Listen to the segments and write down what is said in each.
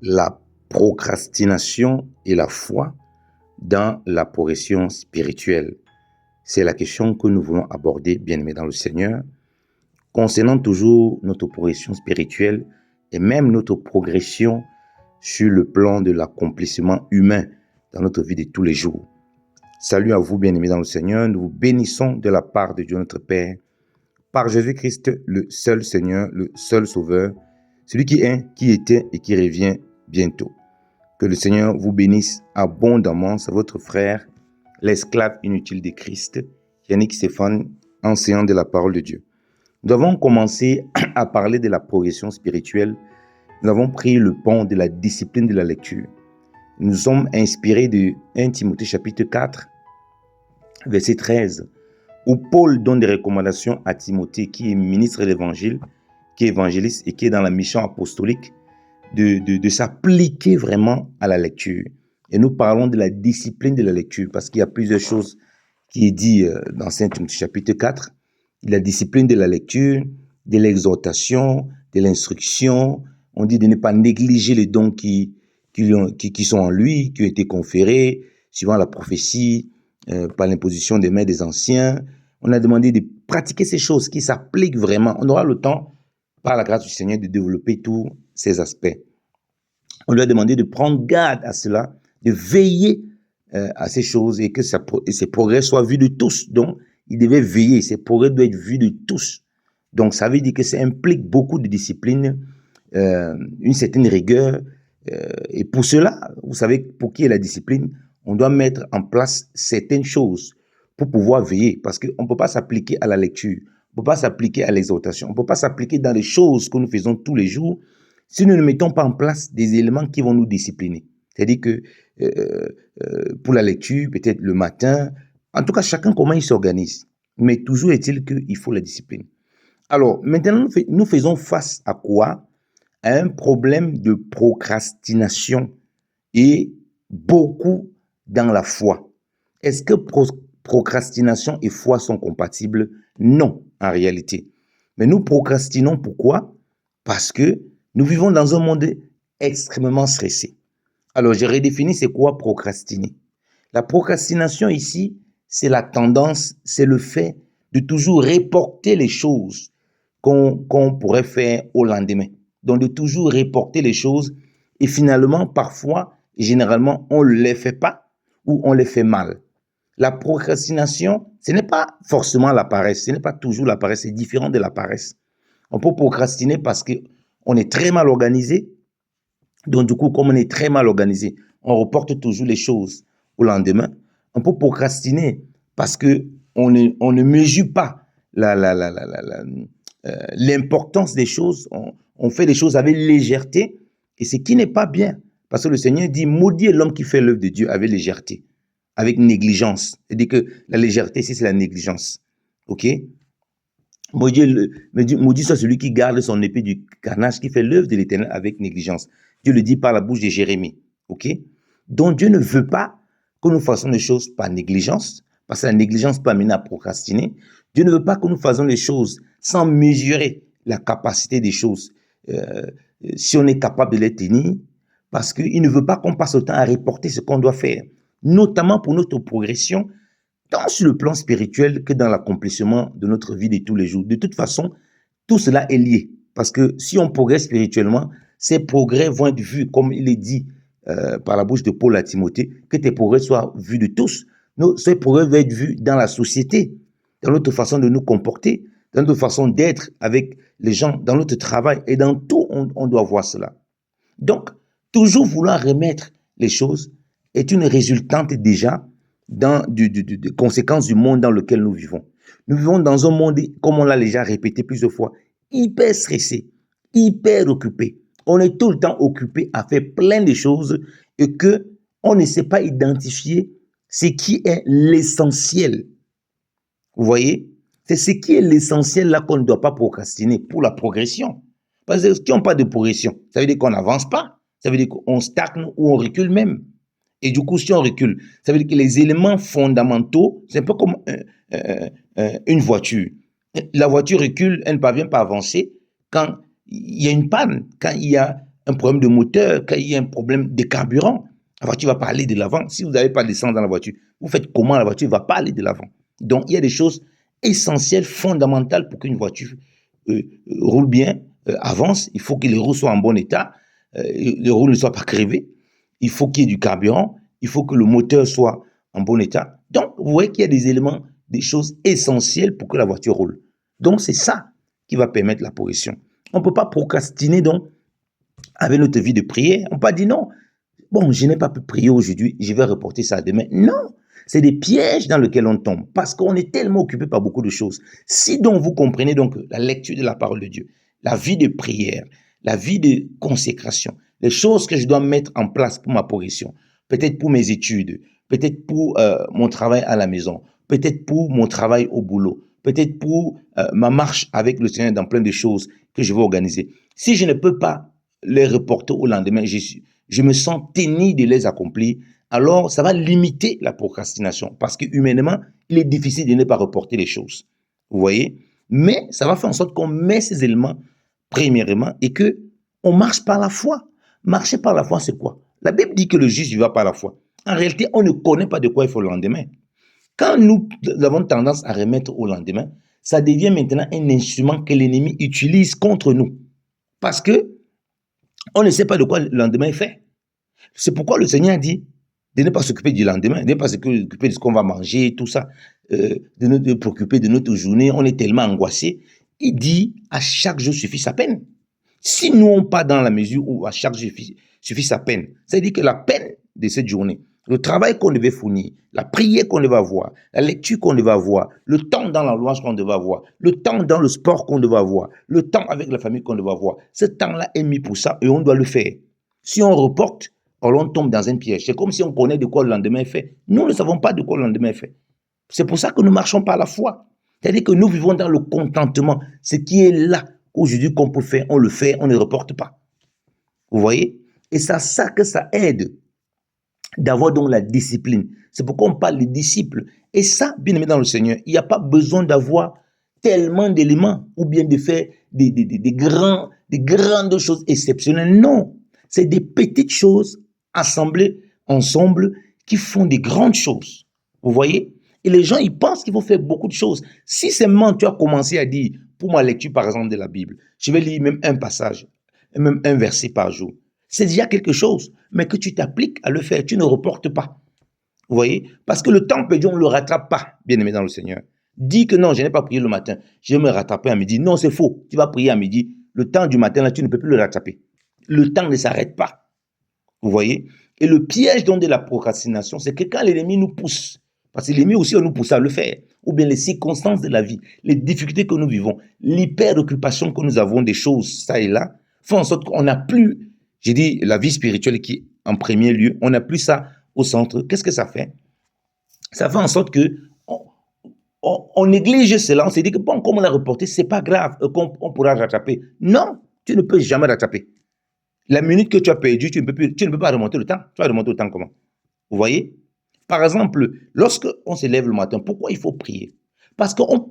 la procrastination et la foi dans la progression spirituelle. C'est la question que nous voulons aborder, bien-aimés dans le Seigneur, concernant toujours notre progression spirituelle et même notre progression sur le plan de l'accomplissement humain dans notre vie de tous les jours. Salut à vous, bien-aimés dans le Seigneur. Nous vous bénissons de la part de Dieu notre Père, par Jésus-Christ, le seul Seigneur, le seul Sauveur, celui qui est, qui était et qui revient bientôt. Que le Seigneur vous bénisse abondamment. C'est votre frère, l'esclave inutile de Christ, Yannick Stéphane, enseignant de la parole de Dieu. Nous avons commencé à parler de la progression spirituelle. Nous avons pris le pont de la discipline de la lecture. Nous sommes inspirés de 1 Timothée chapitre 4, verset 13, où Paul donne des recommandations à Timothée, qui est ministre de l'Évangile, qui est évangéliste et qui est dans la mission apostolique, de s'appliquer vraiment à la lecture. Et nous parlons de la discipline de la lecture, parce qu'il y a plusieurs choses qui est dit dans 5 Timothée chapitre 4, la discipline de la lecture, de l'exhortation, de l'instruction. On dit de ne pas négliger les dons qui sont en lui, qui ont été conférés, suivant la prophétie, par l'imposition des mains des anciens. On a demandé de pratiquer ces choses qui s'appliquent vraiment. On aura le temps, par la grâce du Seigneur, de développer tous ces aspects. On lui a demandé de prendre garde à cela, de veiller à ces choses et que ces progrès soient vus de tous. Donc, il devait veiller. Ces progrès doivent être vus de tous. Donc, ça veut dire que ça implique beaucoup de discipline, une certaine rigueur. Et pour cela, vous savez, pour qu'il y ait la discipline, on doit mettre en place certaines choses pour pouvoir veiller. Parce qu'on ne peut pas s'appliquer à la lecture, on ne peut pas s'appliquer à l'exhortation, on ne peut pas s'appliquer dans les choses que nous faisons tous les jours si nous ne mettons pas en place des éléments qui vont nous discipliner. C'est-à-dire que pour la lecture, peut-être le matin, en tout cas, chacun comment il s'organise. Mais toujours est-il qu'il faut la discipline. Alors, maintenant, nous faisons face à quoi? À un problème de procrastination et beaucoup dans la foi. Est-ce que procrastination et foi sont compatibles? Non, en réalité. Mais nous procrastinons pourquoi? Parce que nous vivons dans un monde extrêmement stressé. Alors, j'ai redéfini c'est quoi procrastiner. La procrastination ici, c'est la tendance, c'est le fait de toujours reporter les choses qu'on pourrait faire au lendemain. Donc, de toujours reporter les choses et finalement, parfois, généralement, on ne les fait pas ou on les fait mal. La procrastination, ce n'est pas forcément la paresse, ce n'est pas toujours la paresse, c'est différent de la paresse. On peut procrastiner parce qu'on est très mal organisé. Donc, du coup, comme on est très mal organisé, on reporte toujours les choses au lendemain. On peut procrastiner parce qu'on ne mesure pas l'importance des choses. On fait les choses avec légèreté et ce qui n'est pas bien. Parce que le Seigneur dit, maudit est l'homme qui fait l'œuvre de Dieu avec légèreté, avec négligence. C'est-à-dire que la légèreté, ici, c'est la négligence. OK? Maudit soit celui qui garde son épée du carnage, qui fait l'œuvre de l'Éternel avec négligence. Dieu le dit par la bouche de Jérémie. OK? Donc Dieu ne veut pas que nous fassions les choses par négligence, parce que la négligence peut amener à procrastiner. Dieu ne veut pas que nous fassions les choses sans mesurer la capacité des choses. Si on est capable de les tenir, parce qu'il ne veut pas qu'on passe le temps à reporter ce qu'on doit faire, notamment pour notre progression, tant sur le plan spirituel que dans l'accomplissement de notre vie de tous les jours. De toute façon, tout cela est lié. Parce que si on progresse spirituellement, ces progrès vont être vus, comme il est dit par la bouche de Paul à Timothée, que tes progrès soient vus de tous. Ces progrès vont être vus dans la société, dans notre façon de nous comporter, dans notre façon d'être avec les gens, dans notre travail. Et dans tout, on doit voir cela. Donc, toujours vouloir remettre les choses est une résultante déjà des conséquences du monde dans lequel nous vivons. Nous vivons dans un monde, comme on l'a déjà répété plusieurs fois, hyper stressé, hyper occupé. On est tout le temps occupé à faire plein de choses et qu'on ne sait pas identifier ce qui est l'essentiel. Vous voyez? C'est ce qui est l'essentiel là qu'on ne doit pas procrastiner pour la progression. Parce que si on n'a pas de progression, ça veut dire qu'on n'avance pas. Ça veut dire qu'on stagne ou on recule même. Et du coup, si on recule, ça veut dire que les éléments fondamentaux, c'est un peu comme une voiture. La voiture recule, elle ne parvient pas à avancer quand il y a une panne, quand il y a un problème de moteur, quand il y a un problème de carburant, la voiture ne va pas aller de l'avant. Si vous n'avez pas d'essence dans la voiture, vous faites comment la voiture ne va pas aller de l'avant? Donc, il y a des choses essentielles, fondamentales pour qu'une voiture roule bien, avance. Il faut que les roues soient en bon état, les roues ne soient pas crevées. Il faut qu'il y ait du carburant. Il faut que le moteur soit en bon état. Donc, vous voyez qu'il y a des éléments, des choses essentielles pour que la voiture roule. Donc, c'est ça qui va permettre la progression. On ne peut pas procrastiner donc avec notre vie de prière. On ne peut pas dire non. Bon, je n'ai pas pu prier aujourd'hui, je vais reporter ça demain. Non, c'est des pièges dans lesquels on tombe parce qu'on est tellement occupé par beaucoup de choses. Si donc vous comprenez donc la lecture de la parole de Dieu, la vie de prière, la vie de consécration, les choses que je dois mettre en place pour ma progression, peut-être pour mes études, peut-être pour mon travail à la maison, peut-être pour mon travail au boulot, peut-être pour ma marche avec le Seigneur dans plein de choses que je vais organiser. Si je ne peux pas les reporter au lendemain, je me sens tenu de les accomplir, alors ça va limiter la procrastination parce que humainement, il est difficile de ne pas reporter les choses. Vous voyez? Mais ça va faire en sorte qu'on met ces éléments premièrement et que on marche par la foi. Marcher par la foi, c'est quoi? La Bible dit que le juste va par la foi. En réalité, on ne connaît pas de quoi il faut le lendemain. Quand nous avons tendance à remettre au lendemain, ça devient maintenant un instrument que l'ennemi utilise contre nous. Parce que on ne sait pas de quoi le lendemain est fait. C'est pourquoi le Seigneur dit de ne pas s'occuper du lendemain, de ne pas s'occuper de ce qu'on va manger, tout ça, de ne préoccuper de notre journée. On est tellement angoissé. Il dit à chaque jour suffit sa peine. Si nous on pas dans la mesure où à chaque jour suffit sa peine, ça veut dire que la peine de cette journée, le travail qu'on devait fournir, la prière qu'on devait avoir, la lecture qu'on devait avoir, le temps dans la louange qu'on devait avoir, le temps dans le sport qu'on devait avoir, le temps avec la famille qu'on devait avoir, ce temps-là est mis pour ça et on doit le faire. Si on reporte, alors on tombe dans un piège. C'est comme si on connaît de quoi le lendemain est fait. Nous ne savons pas de quoi le lendemain est fait. C'est pour ça que nous marchons par la foi. C'est-à-dire que nous vivons dans le contentement. Ce qui est là, aujourd'hui qu'on peut faire, on le fait, on ne reporte pas. Vous voyez? Et c'est ça que ça aide d'avoir donc la discipline. C'est pourquoi on parle des disciples. Et ça, bien aimé dans le Seigneur, il n'y a pas besoin d'avoir tellement d'éléments ou bien de faire des grandes choses exceptionnelles. Non, c'est des petites choses assemblées ensemble qui font des grandes choses. Vous voyez? Et les gens, ils pensent qu'il faut faire beaucoup de choses. Si seulement tu as commencé à dire, pour ma lecture par exemple de la Bible, je vais lire même un passage, même un verset par jour. C'est déjà quelque chose, mais que tu t'appliques à le faire, tu ne reportes pas. Vous voyez? Parce que le temps perdu, on ne le rattrape pas, bien aimé dans le Seigneur. Dis que non, je n'ai pas prié le matin, je vais me rattraper à midi. Non, c'est faux. Tu vas prier à midi. Le temps du matin, là, tu ne peux plus le rattraper. Le temps ne s'arrête pas. Vous voyez? Et le piège donc de la procrastination, c'est que quand l'ennemi nous pousse, parce que l'ennemi aussi, on nous pousse à le faire, ou bien les circonstances de la vie, les difficultés que nous vivons, l'hyper-occupation que nous avons des choses, ça et là, font en sorte qu'on n'a plus, j'ai dit, la vie spirituelle qui est en premier lieu, on n'a plus ça au centre. Qu'est-ce que ça fait? Ça fait en sorte que on néglige cela, on se dit que bon, comme on a reporté, c'est pas grave, on pourra rattraper. Non, tu ne peux jamais rattraper. La minute que tu as perdu, tu ne peux pas remonter le temps. Tu vas remonter le temps comment? Vous voyez? Par exemple, lorsque on se lève le matin, pourquoi il faut prier? Parce qu'en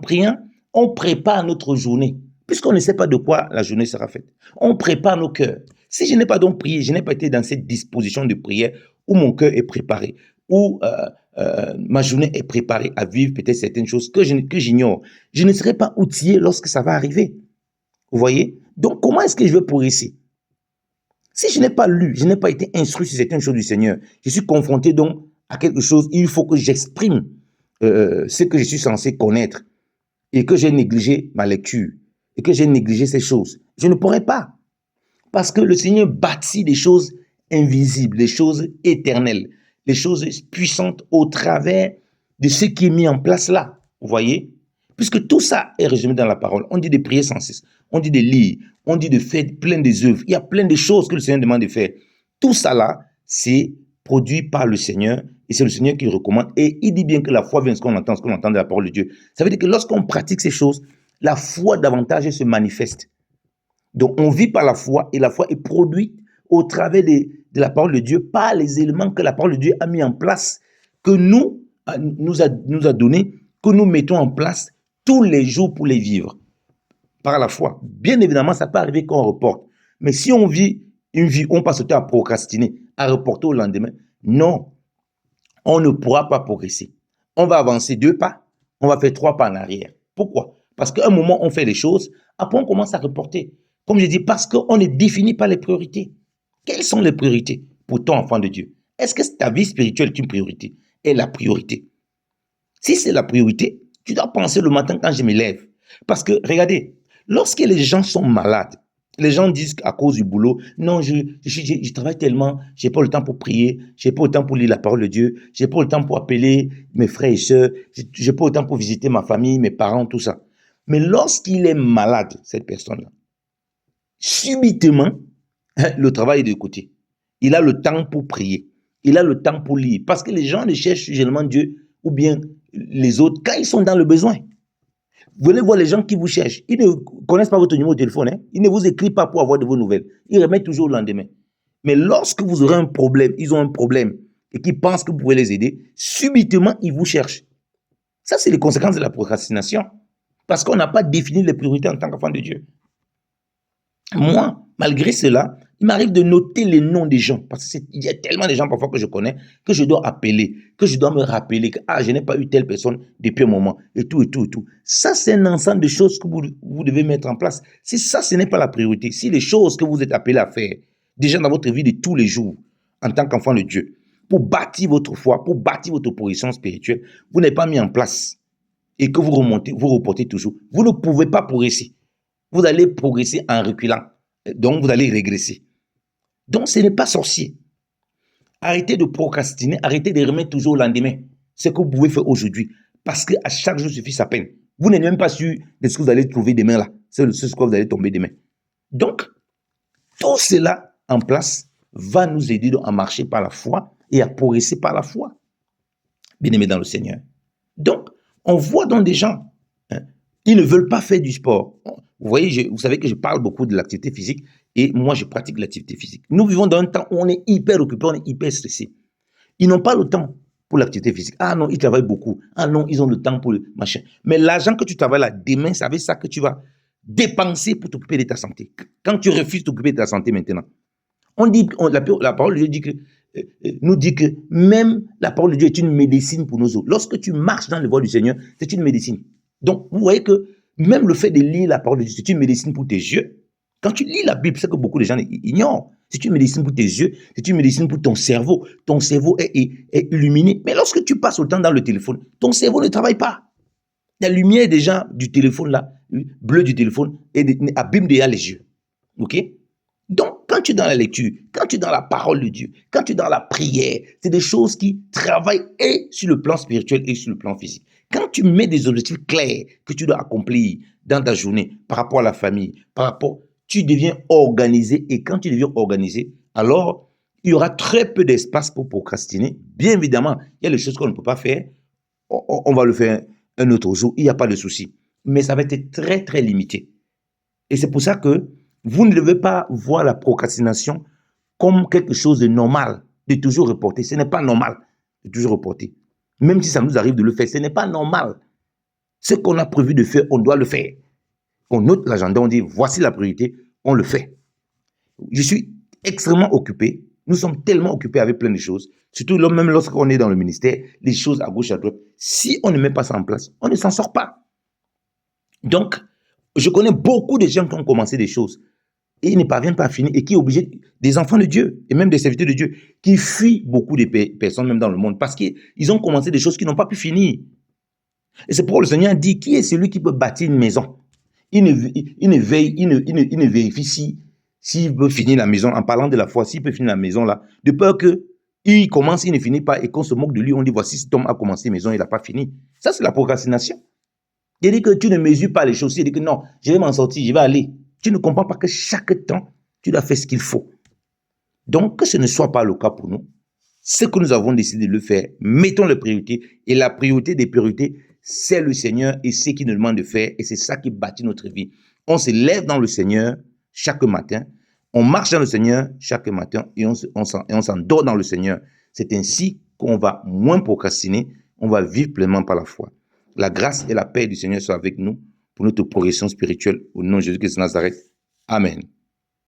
priant, on prépare notre journée, puisqu'on ne sait pas de quoi la journée sera faite. On prépare nos cœurs. Si je n'ai pas donc prié, je n'ai pas été dans cette disposition de prière où mon cœur est préparé, où ma journée est préparée à vivre peut-être certaines choses que j'ignore, je ne serai pas outillé lorsque ça va arriver. Vous voyez? Donc, comment est-ce que je vais progresser? Si je n'ai pas lu, je n'ai pas été instruit sur certaines choses du Seigneur, je suis confronté donc à quelque chose, il faut que j'exprime ce que je suis censé connaître et que j'ai négligé ma lecture et que j'ai négligé ces choses. Je ne pourrai pas. Parce que le Seigneur bâtit des choses invisibles, des choses éternelles, des choses puissantes au travers de ce qui est mis en place là. Vous voyez? Puisque tout ça est résumé dans la parole. On dit de prier sans cesse, on dit de lire, on dit de faire plein des œuvres. Il y a plein de choses que le Seigneur demande de faire. Tout ça là, c'est produit par le Seigneur et c'est le Seigneur qui le recommande. Et il dit bien que la foi vient de ce qu'on entend de la parole de Dieu. Ça veut dire que lorsqu'on pratique ces choses, la foi davantage se manifeste. Donc, on vit par la foi et la foi est produite au travers de la parole de Dieu par les éléments que la parole de Dieu a mis en place, que nous a donné, que nous mettons en place tous les jours pour les vivre par la foi. Bien évidemment, ça peut arriver qu'on reporte, Mais si on vit une vie où on passe le temps à procrastiner, à reporter au lendemain, non, on ne pourra pas progresser. On va avancer 2 pas, on va faire 3 pas en arrière. Pourquoi? Parce qu'à un moment, on fait les choses, après on commence à reporter. Comme je dis, parce qu'on ne définit pas les priorités. Quelles sont les priorités pour ton enfant de Dieu? Est-ce que ta vie spirituelle est une priorité? Est la priorité? Si c'est la priorité, tu dois penser le matin quand je me lève. Parce que, regardez, lorsque les gens sont malades, les gens disent qu'à cause du boulot, non, je travaille tellement, je n'ai pas le temps pour prier, je n'ai pas le temps pour lire la parole de Dieu, je n'ai pas le temps pour appeler mes frères et sœurs, je n'ai pas le temps pour visiter ma famille, mes parents, tout ça. Mais lorsqu'il est malade, cette personne-là, subitement, le travail est de côté. Il a le temps pour prier, il a le temps pour lire, parce que les gens ne cherchent généralement Dieu ou bien les autres quand ils sont dans le besoin. Vous allez voir les gens qui vous cherchent. Ils ne connaissent pas votre numéro de téléphone. Hein? Ils ne vous écrivent pas pour avoir de vos nouvelles. Ils remettent toujours le lendemain. Mais lorsque vous aurez un problème, ils ont un problème et qu'ils pensent que vous pouvez les aider, subitement, ils vous cherchent. Ça, c'est les conséquences de la procrastination. Parce qu'on n'a pas défini les priorités en tant qu'enfant de Dieu. Moi, malgré cela, il m'arrive de noter les noms des gens. Parce qu'il y a tellement de gens parfois que je connais que je dois appeler, que je dois me rappeler que je n'ai pas eu telle personne depuis un moment, et tout, et tout, et tout. Ça, c'est un ensemble de choses que vous devez mettre en place. Si ça, ce n'est pas la priorité, si les choses que vous êtes appelés à faire, déjà dans votre vie de tous les jours, en tant qu'enfant de Dieu, pour bâtir votre foi, pour bâtir votre position spirituelle, vous n'avez pas mis en place et que vous reportez toujours, vous ne pouvez pas progresser. Vous allez progresser en reculant. Donc, vous allez régresser. Donc, ce n'est pas sorcier. Arrêtez de procrastiner, arrêtez de remettre toujours au lendemain ce que vous pouvez faire aujourd'hui. Parce qu'à chaque jour suffit sa peine. Vous n'êtes même pas sûr de ce que vous allez trouver demain là. C'est ce que vous allez tomber demain. Donc, tout cela en place va nous aider à marcher par la foi et à progresser par la foi. Bien-aimés dans le Seigneur. Donc, on voit dans des gens, ils ne veulent pas faire du sport. Vous voyez, vous savez que je parle beaucoup de l'activité physique et moi, je pratique l'activité physique. Nous vivons dans un temps où on est hyper occupé, on est hyper stressé. Ils n'ont pas le temps pour l'activité physique. Ah non, ils travaillent beaucoup. Ah non, ils ont le temps pour le machin. Mais l'argent que tu travailles là, demain, c'est avec ça que tu vas dépenser pour t'occuper de ta santé. Quand tu refuses de t'occuper de ta santé maintenant, la parole de Dieu nous dit que même la parole de Dieu est une médecine pour nos os. Lorsque tu marches dans le voie du Seigneur, c'est une médecine. Donc, vous voyez que même le fait de lire la parole de Dieu, c'est une médecine pour tes yeux. Quand tu lis la Bible, c'est que beaucoup de gens ignorent. C'est une médecine pour tes yeux, c'est une médecine pour ton cerveau. Ton cerveau est illuminé. Mais lorsque tu passes le temps dans le téléphone, ton cerveau ne travaille pas. La lumière déjà du téléphone là, bleu du téléphone, abîme déjà les yeux. Ok? Donc, quand tu es dans la lecture, quand tu es dans la parole de Dieu, quand tu es dans la prière, c'est des choses qui travaillent et sur le plan spirituel et sur le plan physique. Quand tu mets des objectifs clairs que tu dois accomplir dans ta journée par rapport à la famille, tu deviens organisé. Et quand tu deviens organisé, alors il y aura très peu d'espace pour procrastiner. Bien évidemment, il y a des choses qu'on ne peut pas faire. On va le faire un autre jour. Il n'y a pas de souci. Mais ça va être très, très limité. Et c'est pour ça que vous ne devez pas voir la procrastination comme quelque chose de normal, de toujours reporter. Ce n'est pas normal de toujours reporter. Même si ça nous arrive de le faire, ce n'est pas normal. Ce qu'on a prévu de faire, on doit le faire. On note l'agenda, on dit, voici la priorité, on le fait. Je suis extrêmement occupé. Nous sommes tellement occupés avec plein de choses. Surtout même lorsqu'on est dans le ministère, les choses à gauche, à droite. Si on ne met pas ça en place, on ne s'en sort pas. Donc, je connais beaucoup de gens qui ont commencé des choses et ils ne parviennent pas à finir et qui sont obligés, des enfants de Dieu et même des serviteurs de Dieu, qui fuient beaucoup de personnes même dans le monde parce qu'ils ont commencé des choses qui n'ont pas pu finir. Et c'est pourquoi le Seigneur dit, qui est celui qui peut bâtir une maison? Il ne vérifie s'il peut finir la maison, en parlant de la foi, s'il peut finir la maison là, de peur qu'il commence, il ne finit pas et qu'on se moque de lui, on dit, voici cet homme a commencé la maison, il n'a pas fini. Ça, c'est la procrastination. Il dit que tu ne mesures pas les choses, il dit que non, je vais m'en sortir, je vais aller. Tu ne comprends pas que chaque temps, tu dois faire ce qu'il faut. Donc, que ce ne soit pas le cas pour nous, ce que nous avons décidé de le faire, mettons les priorités, et la priorité des priorités, c'est le Seigneur et ce qu'il nous demande de faire, et c'est ça qui bâtit notre vie. On se lève dans le Seigneur chaque matin, on marche dans le Seigneur chaque matin, et on s'endort dans le Seigneur. C'est ainsi qu'on va moins procrastiner, on va vivre pleinement par la foi. La grâce et la paix du Seigneur soient avec nous pour notre progression spirituelle au nom de Jésus-Christ de Nazareth. Amen.